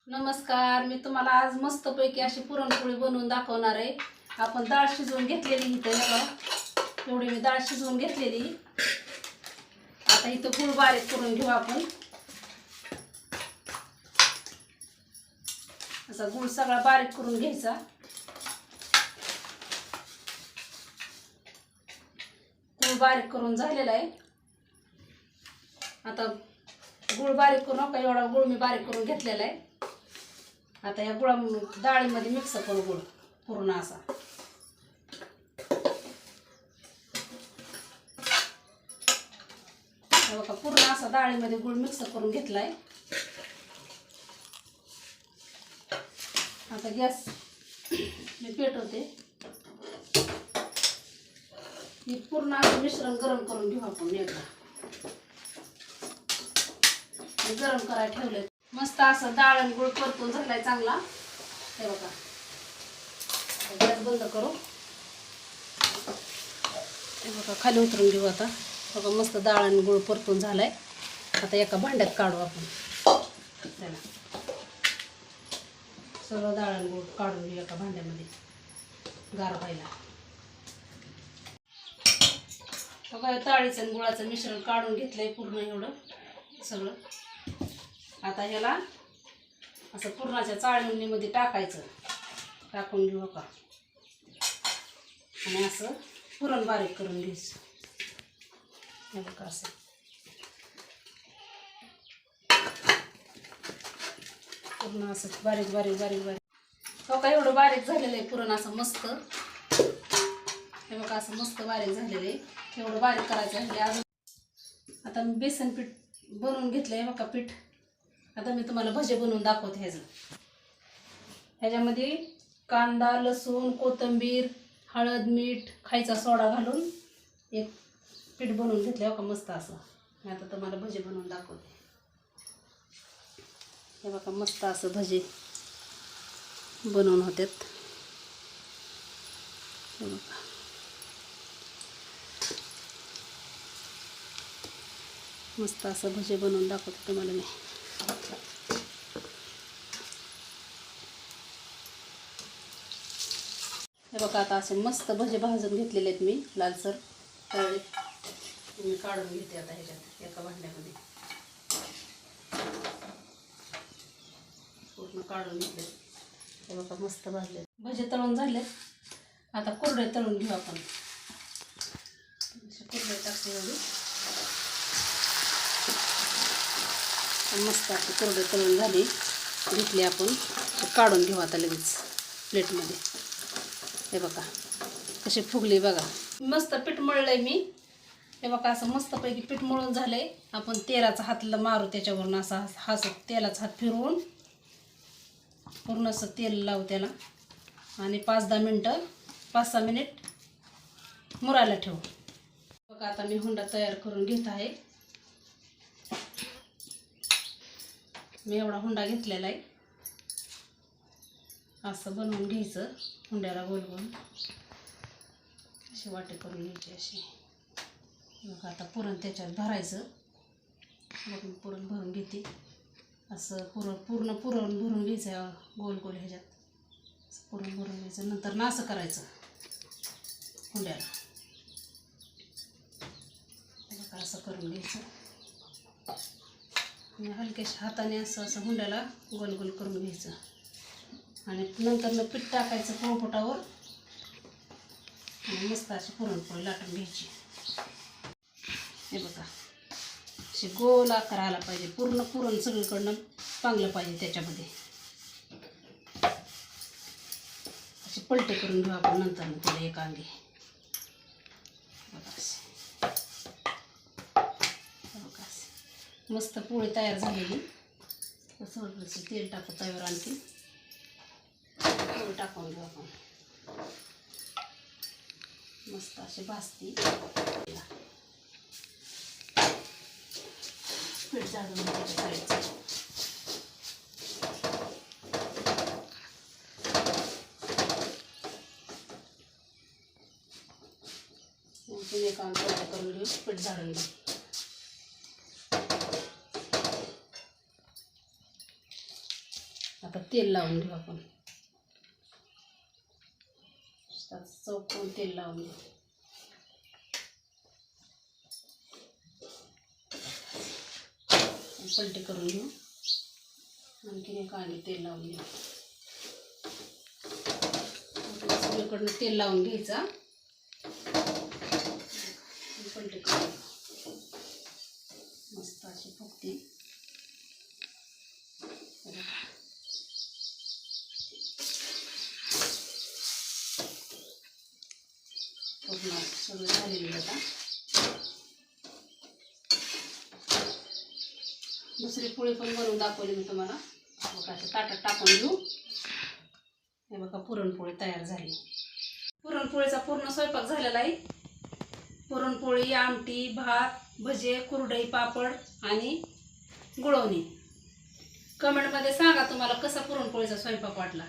नमस्कार, मी तुम्हाला आज मस्तपैकी अशी पुरणपोळी बनवून दाखवणार आहे. आपण डाळ शिजवून घेतलेली इथं बघा, एवढी मी डाळ शिजवून घेतलेली. आता इथं गूळ बारीक करून घेऊ आपण. असा गूळ सगळा बारीक करून घ्यायचा. गूळ बारीक करून झालेला आहे. आता गूळ बारीक करू नका, एवढा गूळ मी बारीक करून घेतलेला आहे. आता या गुळा डाळीमध्ये मिक्स करू गूळ पूर्ण असा. बघा पूर्ण असा डाळीमध्ये गूळ मिक्स करून घेतलाय. आता गॅस मी पेटवते. हे पूर्ण असं मिश्रण गरम करून घेऊ आपण एकदा. गरम करायला ठेवले. मस्त असं डाळ आणि गूळ परतून झालाय चांगला. हे बघा, गॅस बंद करू. हे बघा खाली उतरून घेऊ आता. बघा मस्त डाळ आणि गूळ परतून झालाय. आता एका भांड्यात काढू आपण. त्याला सगळं डाळ आणि गूळ काढून घेऊ एका भांड्यामध्ये गार व्हायला. बघा डाळीचं आणि गुळाचं मिश्रण काढून घेतलंय पूर्ण एवढं सगळं. आता ह्याला असं पुरणाच्या चाळणीमध्ये टाकायचं. टाकून घेऊ का आणि असं पुरण बारीक करून घ्यायचं. हे बघा असं पूर्ण असं बारीक बारीक बारीक बारीक. हो का, एवढं बारीक झालेलं आहे पुरण असं मस्त. हे बघा असं मस्त बारीक झालेलं आहे. एवढं बारीक करायचं आहे अजून. आता मी बेसन पीठ बनवून घेतलं आहे बघा पीठ. आता मी तुम्हाला भजे बनवून दाखवते. ह्याच्यामध्ये कांदा, लसूण, कोथिंबीर, हळद, मीठ, खायचा सोडा घालून एक पीठ बनवून घेतलं बघा मस्त असं. मी आता तुम्हाला भजे बनवून दाखवते. हे बघा मस्त असं भजे बनवून होतात. हे बघा मस्त असं भजे बनवून दाखवते तुम्हाला मी. हे बघा आता असे मस्त भजे भाजून घेतलेले आहेत मी लालसर तळले. मी काढून घेते आता ह्याच्यात एका भांड्यामध्ये. पूर्ण काढून घेतले. हे बघा मस्त भाजले भजे तळून झाले. आता कुरडे तळून घेऊ आपण. कुरडे टाकते एवढी. मस्त अशी कुरडे तळून झाली घेतली आपण. काढून घेऊ आता लगेच प्लेटमध्ये. हे बघा कशी फुगली बघा. मस्त पीठ मळलंय मी. हे बघा असं मस्तपैकी पीठ मळून झालंय. आपण तेलाचा हातला मारू त्याच्यावरून असा तेलाचा हात फिरवून पूर्ण असं तेल लावू त्याला आणि 5-6 मिनिट मुरायला ठेवू. बघा आता मी हुंडा तयार करून घेत आहे. मी एवढा हुंडा घेतलेला आहे. असं बनवून घ्यायचं हुंड्याला गोल गोल अशी वाटे करून घ्यायची अशी. मग आता पुरण त्याच्यात भरायचं. मग मी पुरण भरून घेते. असं पूर्ण पुरण भरून घ्यायचं गोल गोल ह्याच्यात पुरण भरून घ्यायचं. नंतर ना असं करायचं हुंड्याला. बघा असं करून घ्यायचं आणि हलक्याशा हाताने असं हुंड्याला गोल गोल करून घ्यायचं. आणि नंतर पीठ टाकायचं पोळपोटावर आणि मस्त अशी पुरणपोळी लाटून घ्यायची. हे बघा अशी गोल आकार आला पाहिजे. पूर्ण पुरण सगळीकडनं चांगलं पाहिजे त्याच्यामध्ये. असे पलटे करून घेऊ आपण नंतर त्याला एक अंगी. बघा मस्त पोळी तयार झालेली. थोडंसं तेल टाकू तव्यावर आणखी टाकून घेऊ आपण. मस्त असे भाजती. पीठ झाडून घ्यायचं साईडचं. एक अंतर करून घेऊ. पीठ झाडून घेऊ. आता तेल लावून घेऊ आपण. चौकोन तेल लावून घेऊ. पलटी करून घेऊ. आणखीन एक आणि तेल लावून घेऊ. सगळीकडनं तेल लावून घ्यायचा. पलटी करून मस्त अशी फुगते. सगळं झालेली आता. दुसरी पोळी पण बनवून दाखवली मी तुम्हाला. बघा अशा ताटात टाकून घेऊ. हे बघा पुरणपोळी तयार झाली. पुरणपोळीचा पूर्ण स्वयंपाक झालेला आहे. पुरणपोळी, आमटी, भात, भजे, कुरडई, पापड आणि गुळवणी. कमेंटमध्ये सांगा तुम्हाला कसा पुरणपोळीचा स्वयंपाक वाटला.